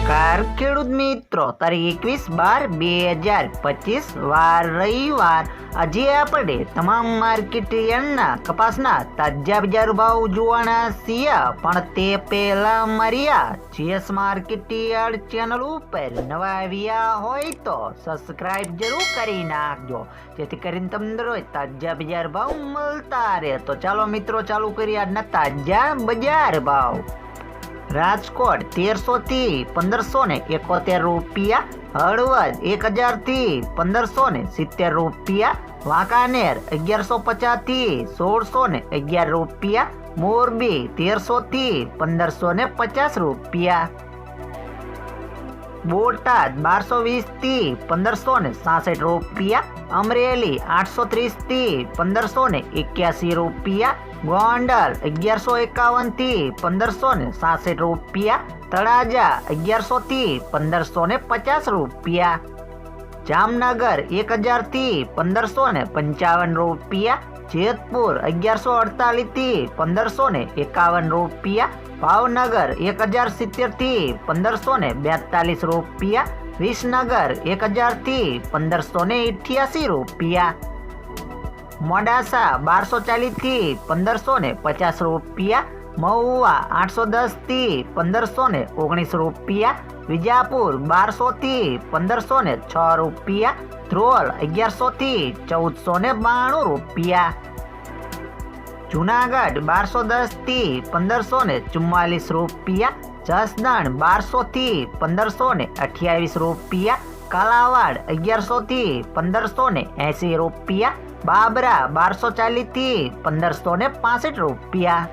નમસ્કાર ખેડૂત મિત્રો, તારીખ 21/12/2025 વાર રવિવાર। આજે આપણે તમામ માર્કેટ યાર્ડના કપાસના તાજા બજાર ભાવ જોવાના છીએ, પણ તે પહેલા મારી આ જીએસ માર્કેટ યાર્ડ ચેનલ ઉપર નવા આવ્યા હોય તો સબસ્ક્રાઇબ જરૂર કરી નાખજો, જેથી કરીને તમને રોજ તાજા બજાર ભાવ મળતા રહે। તો ચાલો મિત્રો ચાલુ કરીએ આજના તાજા બજાર ભાવ। રાજકોટ 1300 થી 1571 રૂપિયા, હળવદ 1000 થી 1570 રૂપિયા, વાંકાનેર 1150 થી 1611 રૂપિયા, મોરબી 1300 થી 1550 રૂપિયા, બોટાદ 1220 થી 1566 રૂપિયા, અમરેલી 830 થી 1581 રૂપિયા, ગોંડલ 1151 થી 1566 રૂપિયા, તળાજા 1100 થી 1550 રૂપિયા, જામનગર 1000 થી 1555 રૂપિયા, જેતપુર 1148 થી 1551 રૂપિયા, ભાવનગર 1070 થી 1542 રૂપિયા, વિસનગર 1000 થી 1588 રૂપિયા, મોડાસા 1240 થી 1550 રૂપિયા, મહુવા 810 થી 1519 રૂપિયા, વિજાપુર 1200 થી 1506 રૂપિયા, ધ્રોલ 1100 થી 1492 રૂપિયા, જુનાગઢ 1210 થી 1544 રૂપિયા, જસદણ 1200 થી 1528 રૂપિયા, કાલાવાડ 1100 થી 1580 રૂપિયા, બાબરા 1240 થી 1565 રૂપિયા।